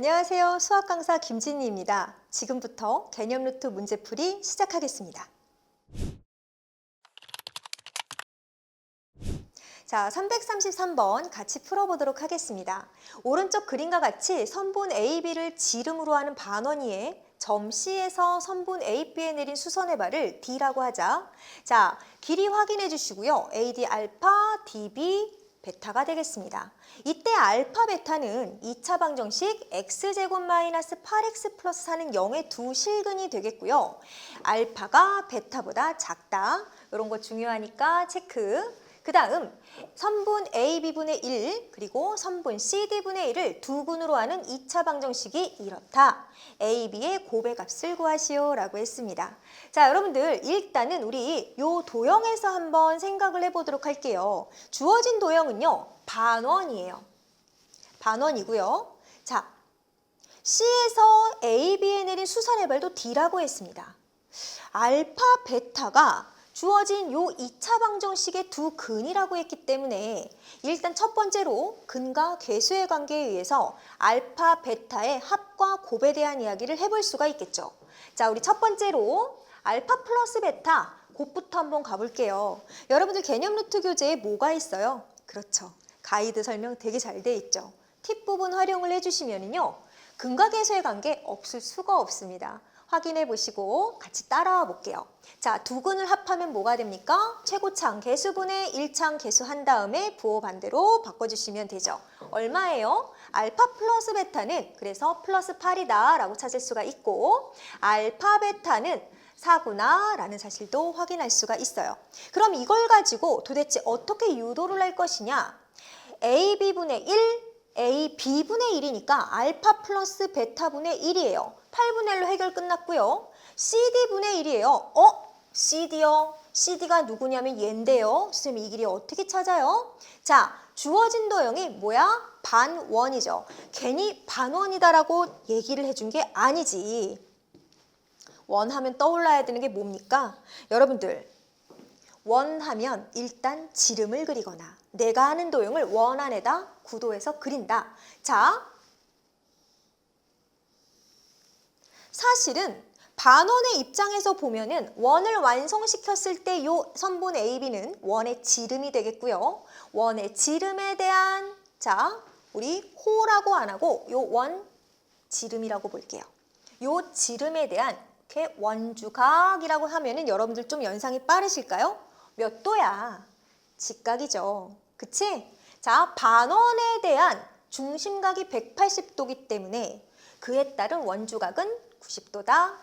안녕하세요. 수학 강사 김진희입니다. 지금부터 개념 루트 문제풀이 시작하겠습니다. 자, 333번 같이 풀어보도록 하겠습니다. 오른쪽 그림과 같이 선분 AB를 지름으로 하는 반원위에 점 C에서 선분 AB에 내린 수선의 발을 D라고 하자. 자, 길이 확인해 주시고요. AD 알파, DB, 베타가 되겠습니다. 이때 알파, 베타는 2차 방정식 x제곱 마이너스 8x 플러스 4는 0의 두 실근이 되겠고요. 알파가 베타보다 작다. 이런 거 중요하니까 체크. 그 다음 선분 AB분의 1 그리고 선분 CD분의 1을 두 근으로 하는 2차 방정식이 이렇다. AB의 곱의 값을 구하시오 라고 했습니다. 자, 여러분들 일단은 우리 요 도형에서 한번 생각을 해보도록 할게요. 주어진 도형은요. 반원이에요. 반원이고요. 자, C에서 AB에 내린 수선의 발도 D라고 했습니다. 알파, 베타가 주어진 요 2차 방정식의 두 근이라고 했기 때문에 일단 첫 번째로 근과 계수의 관계에 의해서 알파, 베타의 합과 곱에 대한 이야기를 해볼 수가 있겠죠. 자, 우리 첫 번째로 알파 플러스 베타 곱부터 한번 가볼게요. 여러분들 개념 루트 교재에 뭐가 있어요? 그렇죠. 가이드 설명 되게 잘 돼 있죠. 팁 부분 활용을 해주시면요. 근과 계수의 관계 없을 수가 없습니다. 확인해 보시고 같이 따라와 볼게요. 자, 두 근을 합하면 뭐가 됩니까? 최고차항 계수분의 1차항 계수한 다음에 부호 반대로 바꿔주시면 되죠. 얼마예요? 알파 플러스 베타는 그래서 플러스 8이다 라고 찾을 수가 있고 알파 베타는 4구나 라는 사실도 확인할 수가 있어요. 그럼 이걸 가지고 도대체 어떻게 유도를 할 것이냐? AB분의 1 AB분의 1이니까 알파 플러스 베타분의 1이에요. 8분의 1로 해결 끝났고요. CD분의 1이에요. CD요. CD가 누구냐면 얘인데요. 선생님 이 길이 어떻게 찾아요? 자, 주어진 도형이 뭐야? 반원이죠. 괜히 반원이다라고 얘기를 해준 게 아니지. 원하면 떠올라야 되는 게 뭡니까? 여러분들 원하면 일단 지름을 그리거나 내가 하는 도형을 원 안에다 구도해서 그린다. 자, 사실은 반원의 입장에서 보면은 원을 완성시켰을 때 요 선분 AB는 원의 지름이 되겠고요. 원의 지름에 대한 자, 우리 호라고 안 하고 요 원 지름이라고 볼게요. 요 지름에 대한 이렇게 원주각이라고 하면은 여러분들 좀 연상이 빠르실까요? 몇 도야? 직각이죠. 그치? 자, 반원에 대한 중심각이 180도이기 때문에 그에 따른 원주각은 90도다.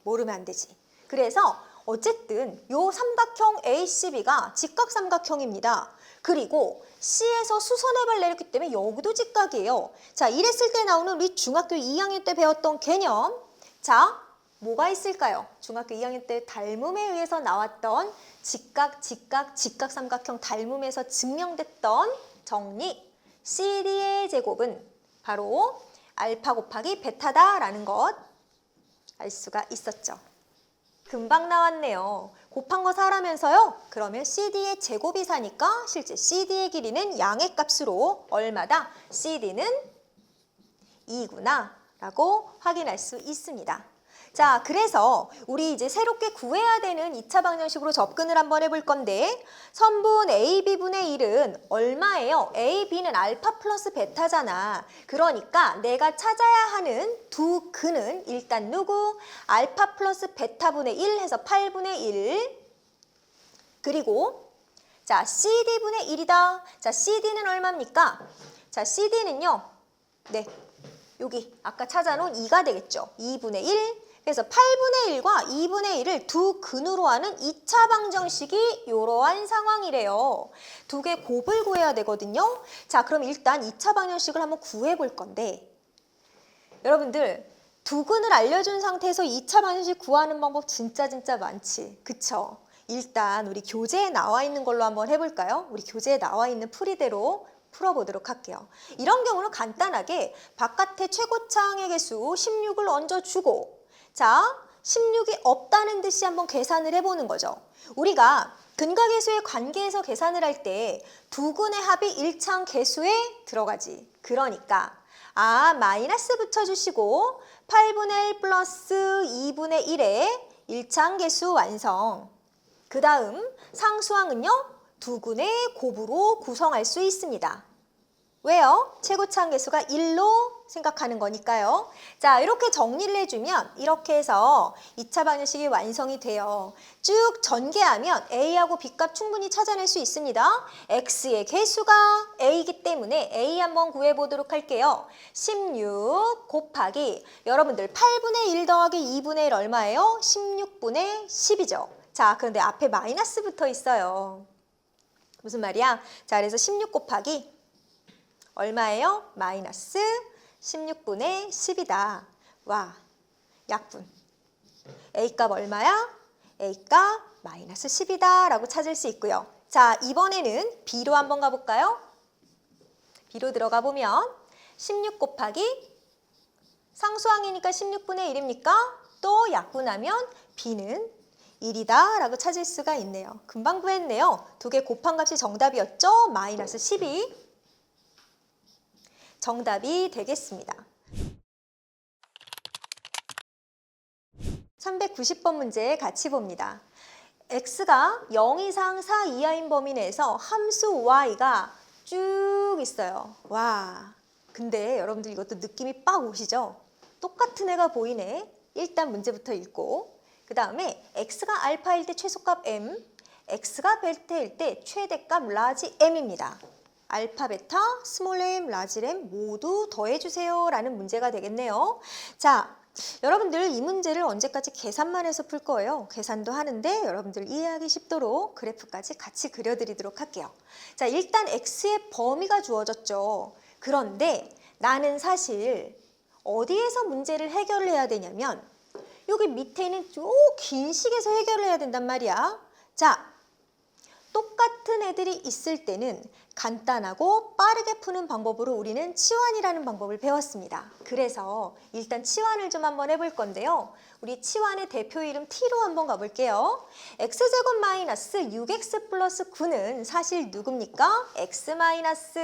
모르면 안 되지. 그래서 어쨌든 요 삼각형 ACB가 직각삼각형입니다. 그리고 C에서 수선의 발 내렸기 때문에 여기도 직각이에요. 자, 이랬을 때 나오는 우리 중학교 2학년 때 배웠던 개념. 자, 뭐가 있을까요? 중학교 2학년 때 닮음에 의해서 나왔던 직각삼각형 닮음에서 증명됐던 정리. CD의 제곱은 바로 알파 곱하기 베타다라는 것 알 수가 있었죠. 금방 나왔네요. 곱한 거 사라면서요? 그러면 CD의 제곱이 사니까 실제 CD의 길이는 양의 값으로 얼마다? CD는 2구나 라고 확인할 수 있습니다. 자, 그래서 우리 이제 새롭게 구해야 되는 2차 방정식으로 접근을 한번 해볼 건데 선분 AB분의 1은 얼마예요? AB는 알파 플러스 베타잖아. 그러니까 내가 찾아야 하는 두 근은 일단 누구? 알파 플러스 베타분의 1 해서 8분의 1 그리고 자, CD분의 1이다. 자, CD는 얼마입니까? 자, CD는요. 네, 여기 아까 찾아놓은 2가 되겠죠. 2분의 1 그래서 8분의 1과 2분의 1을 두 근으로 하는 2차 방정식이 이러한 상황이래요. 두 개 곱을 구해야 되거든요. 자, 그럼 일단 2차 방정식을 한번 구해볼 건데 여러분들 두 근을 알려준 상태에서 2차 방정식 구하는 방법 진짜 많지. 그쵸? 일단 우리 교재에 나와 있는 걸로 한번 해볼까요? 우리 교재에 나와 있는 풀이대로 풀어보도록 할게요. 이런 경우는 간단하게 바깥에 최고차항의 개수 16을 얹어주고 자, 16이 없다는 듯이 한번 계산을 해보는 거죠. 우리가 근과 계수의 관계에서 계산을 할 때 두 근의 합이 1차항 계수에 들어가지. 그러니까 마이너스 붙여주시고 8분의 1 플러스 2분의 1의 일차항계수 완성. 그 다음 상수항은요, 두근의 곱으로 구성할 수 있습니다. 왜요? 최고차항계수가 1로 생각하는 거니까요. 자, 이렇게 정리를 해주면 이렇게 해서 2차 방정식이 완성이 돼요. 쭉 전개하면 A하고 B값 충분히 찾아낼 수 있습니다. X의 개수가 A이기 때문에 A 한번 구해보도록 할게요. 16 곱하기 여러분들 8분의 1 더하기 2분의 1 얼마예요? 16분의 10이죠. 자, 그런데 앞에 마이너스 붙어 있어요. 무슨 말이야? 자, 그래서 16 곱하기 얼마예요? 마이너스 16분의 10이다. 와, 약분. A값 얼마야? A값 마이너스 10이다 라고 찾을 수 있고요. 자, 이번에는 B로 한번 가볼까요? B로 들어가 보면 16 곱하기 상수항이니까 16분의 1입니까? 또 약분하면 B는 1이다 라고 찾을 수가 있네요. 금방 구했네요. 두 개 곱한 값이 정답이었죠? 마이너스 12. 정답이 되겠습니다. 390번 문제 같이 봅니다. x가 0 이상 4 이하인 범위 내에서 함수 y가 쭉 있어요. 와, 근데 여러분들 이것도 느낌이 빡 오시죠? 똑같은 애가 보이네. 일단 문제부터 읽고 그 다음에 x가 알파일 때 최소값 m, x가 베타일 때 최대값 라지 m입니다. 알파, 베타, 스몰 m, 라지 m 모두 더해주세요 라는 문제가 되겠네요. 자, 여러분들 이 문제를 언제까지 계산만 해서 풀 거예요. 계산도 하는데 여러분들 이해하기 쉽도록 그래프까지 같이 그려드리도록 할게요. 자, 일단 x의 범위가 주어졌죠. 그런데 나는 사실 어디에서 문제를 해결을 해야 되냐면 여기 밑에 있는 요 긴 식에서 해결을 해야 된단 말이야. 자, 똑같은 애들이 있을 때는 간단하고 빠르게 푸는 방법으로 우리는 치환이라는 방법을 배웠습니다. 그래서 일단 치환을 좀 한번 해볼 건데요. 우리 치환의 대표 이름 T로 한번 가볼게요. x제곱 마이너스 6x 플러스 9는 사실 누굽니까? x 마이너스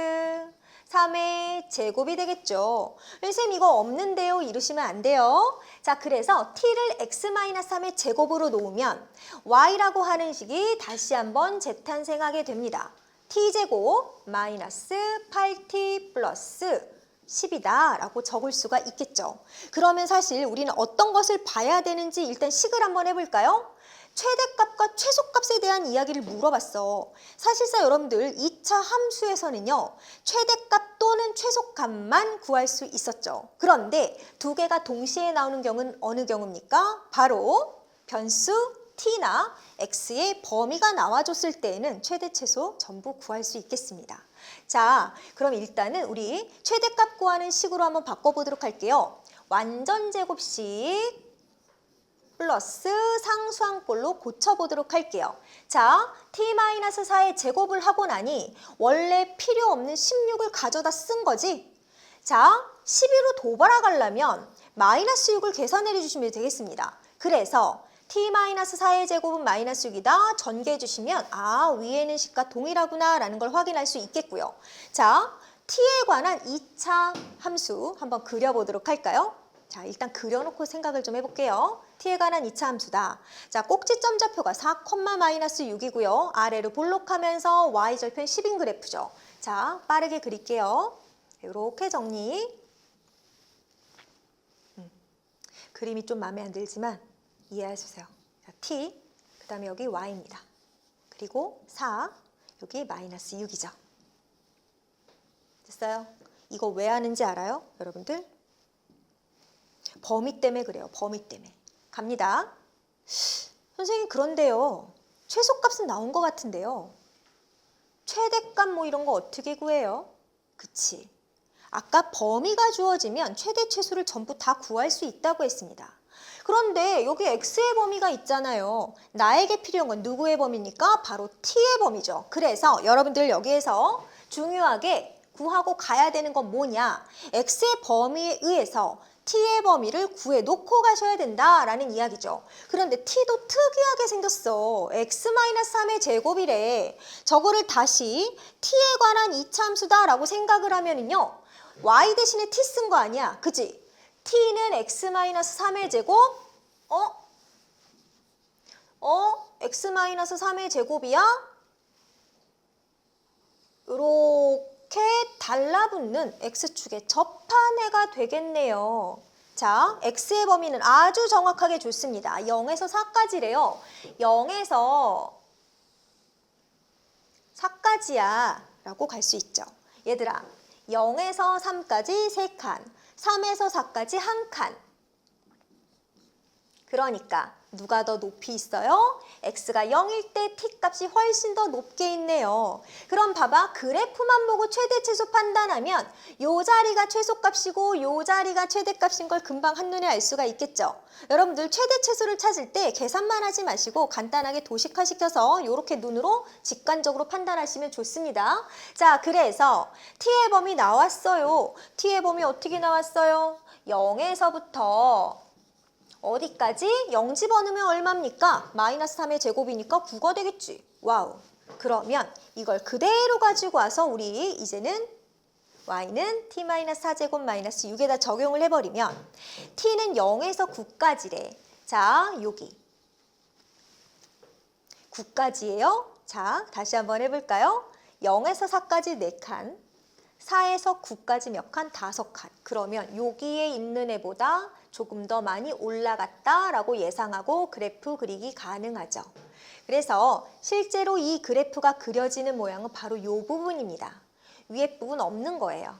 3의 제곱이 되겠죠. 선생님 이거 없는데요? 이러시면 안 돼요. 자, 그래서 t를 x-3의 제곱으로 놓으면 y라고 하는 식이 다시 한번 재탄생하게 됩니다. t제곱 마이너스 8t 플러스 10이다 라고 적을 수가 있겠죠. 그러면 사실 우리는 어떤 것을 봐야 되는지 일단 식을 한번 해볼까요? 최대값과 최소값에 대한 이야기를 물어봤어. 사실상 여러분들 2차 함수에서는요, 최대값 또는 최소값만 구할 수 있었죠. 그런데 두 개가 동시에 나오는 경우는 어느 경우입니까? 바로 변수 t나 x의 범위가 나와줬을 때에는 최대 최소 전부 구할 수 있겠습니다. 자, 그럼 일단은 우리 최대값 구하는 식으로 한번 바꿔보도록 할게요. 완전제곱식 플러스 상수항꼴로 고쳐보도록 할게요. 자, t-4의 제곱을 하고 나니 원래 필요 없는 16을 가져다 쓴 거지? 자, 12로 도발하려면 마이너스 6을 계산해 주시면 되겠습니다. 그래서 t-4의 제곱은 마이너스 6이다. 전개해 주시면 위에는 식과 동일하구나 라는 걸 확인할 수 있겠고요. 자, t에 관한 2차 함수 한번 그려보도록 할까요? 자, 일단 그려놓고 생각을 좀 해볼게요. t에 관한 2차 함수다. 자, 꼭지점 좌표가 4,-6이고요. 아래로 볼록하면서 y절편 10인 그래프죠. 자, 빠르게 그릴게요. 이렇게 정리. 그림이 좀 마음에 안 들지만 이해해주세요. 자, t, 그 다음에 여기 y입니다. 그리고 4, 여기 마이너스 6이죠. 됐어요? 이거 왜 하는지 알아요? 여러분들? 범위 때문에 그래요. 범위 때문에. 갑니다. 선생님 그런데요. 최소값은 나온 것 같은데요. 최대값 뭐 이런 거 어떻게 구해요? 그치. 아까 범위가 주어지면 최대 최소를 전부 다 구할 수 있다고 했습니다. 그런데 여기 x의 범위가 있잖아요. 나에게 필요한 건 누구의 범위입니까? 바로 t의 범위죠. 그래서 여러분들 여기에서 중요하게 구하고 가야 되는 건 뭐냐? x의 범위에 의해서 t의 범위를 구해놓고 가셔야 된다라는 이야기죠. 그런데 t도 특이하게 생겼어. x-3의 제곱이래. 저거를 다시 t에 관한 2차 함수다라고 생각을 하면은요. y 대신에 t 쓴 거 아니야? 그지? t는 x-3의 제곱? x-3의 제곱이야? 이렇게 달라붙는 x축에 접한 애가 되겠네요. 자, x의 범위는 아주 정확하게 줬습니다. 0에서 4까지래요. 0에서 4까지야 라고 갈 수 있죠. 얘들아, 0에서 3까지 3칸, 3에서 4까지 1칸. 그러니까 누가 더 높이 있어요? x가 0일 때 t 값이 훨씬 더 높게 있네요. 그럼 봐봐. 그래프만 보고 최대 최소 판단하면 요 자리가 최소값이고 요 자리가 최대값인 걸 금방 한눈에 알 수가 있겠죠. 여러분들 최대 최소를 찾을 때 계산만 하지 마시고 간단하게 도식화시켜서 이렇게 눈으로 직관적으로 판단하시면 좋습니다. 자, 그래서 t의 범위 나왔어요. t의 범위 어떻게 나왔어요? 0에서부터 어디까지? 0 집어넣으면 얼마입니까? 마이너스 3의 제곱이니까 9가 되겠지. 와우. 그러면 이걸 그대로 가지고 와서 우리 이제는 y는 t-4제곱 마이너스 6에다 적용을 해버리면 t는 0에서 9까지래. 자, 여기 9까지예요. 자, 다시 한번 해볼까요? 0에서 4까지 4칸, 4에서 9까지 몇 칸? 5칸. 그러면 여기에 있는 애보다 조금 더 많이 올라갔다라고 예상하고 그래프 그리기 가능하죠. 그래서 실제로 이 그래프가 그려지는 모양은 바로 이 부분입니다. 위에 부분 없는 거예요.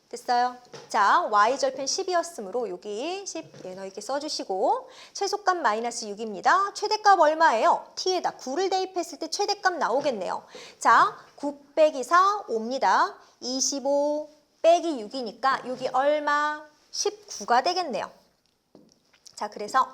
됐어요? 자, y절편 10이었으므로 여기 10 얘너 이렇게 써주시고 최소값 마이너스 6입니다. 최대값 얼마예요? t에다 9를 대입했을 때 최대값 나오겠네요. 자, 9 빼기 4 5입니다. 25 빼기 6이니까 여기 얼마? 19가 되겠네요. 자, 그래서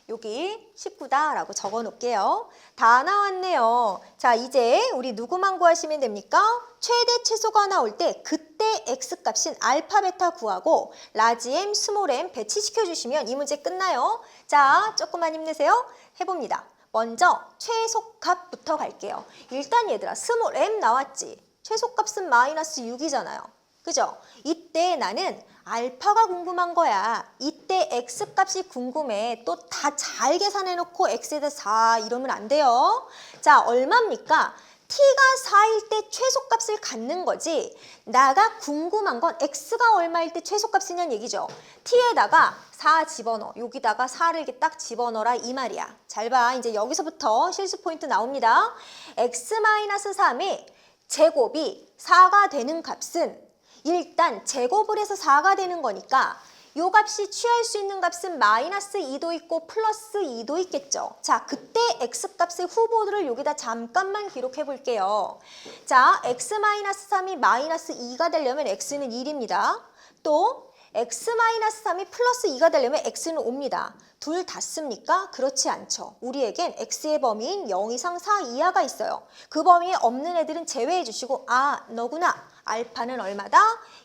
여기 19다라고 적어 놓을게요. 다 나왔네요. 자, 이제 우리 누구만 구하시면 됩니까? 최대 최소가 나올 때 그때 x값인 알파 베타 구하고 라지 m, 스몰 m 배치시켜 주시면 이 문제 끝나요. 자, 조금만 힘내세요. 해봅니다. 먼저 최소값부터 갈게요. 일단 얘들아, 스몰 m 나왔지? 최소값은 마이너스 6이잖아요. 그죠? 이때 나는 알파가 궁금한 거야. 이때 x값이 궁금해. 또 다 잘 계산해놓고 x에다 4 이러면 안 돼요. 자, 얼마입니까? t가 4일 때 최소값을 갖는 거지. 나가 궁금한 건 x가 얼마일 때 최소값이냐는 얘기죠. t에다가 4 집어넣어. 여기다가 4를 이렇게 딱 집어넣어라 이 말이야. 잘 봐. 이제 여기서부터 실수 포인트 나옵니다. x-3의 제곱이 4가 되는 값은 일단 제곱을 해서 4가 되는 거니까 이 값이 취할 수 있는 값은 마이너스 2도 있고 플러스 2도 있겠죠. 자, 그때 x값의 후보들을 여기다 잠깐만 기록해 볼게요. 자, x-3이 마이너스 2가 되려면 x는 1입니다. 또 x-3이 플러스 2가 되려면 x는 5입니다. 둘 다 씁니까? 그렇지 않죠. 우리에겐 x의 범위인 0 이상 4 이하가 있어요. 그 범위에 없는 애들은 제외해 주시고 아, 너구나. 알파는 얼마다?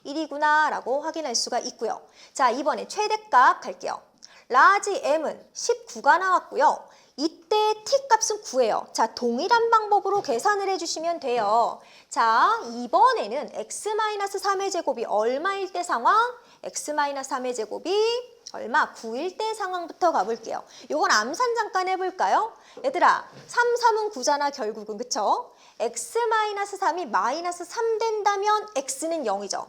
1이구나 라고 확인할 수가 있고요. 자, 이번에 최대값 갈게요. 라지 m은 19가 나왔고요. 이때 t값은 9예요. 자, 동일한 방법으로 계산을 해주시면 돼요. 자, 이번에는 x-3의 제곱이 얼마일 때 상황? x-3의 제곱이 얼마? 9일 때 상황부터 가볼게요. 요건 암산 잠깐 해볼까요? 얘들아, 3, 3은 9잖아 결국은. 그쵸? x-3이 마이너스 3 된다면 x는 0이죠.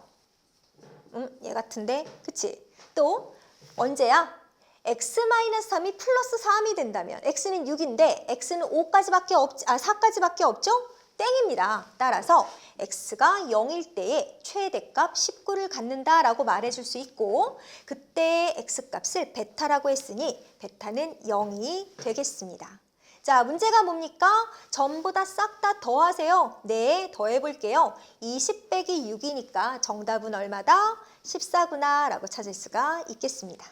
얘 같은데? 그치? 또 언제야? x-3이 플러스 3이 된다면 x는 6인데 x는 4까지밖에 없죠? 땡입니다. 따라서 x가 0일 때에 최대값 19를 갖는다라고 말해줄 수 있고 그때 x값을 베타라고 했으니 베타는 0이 되겠습니다. 자, 문제가 뭡니까? 전부 다 싹 다 더하세요. 네, 더해볼게요. 20 빼기 6이니까 정답은 얼마다? 14구나 라고 찾을 수가 있겠습니다.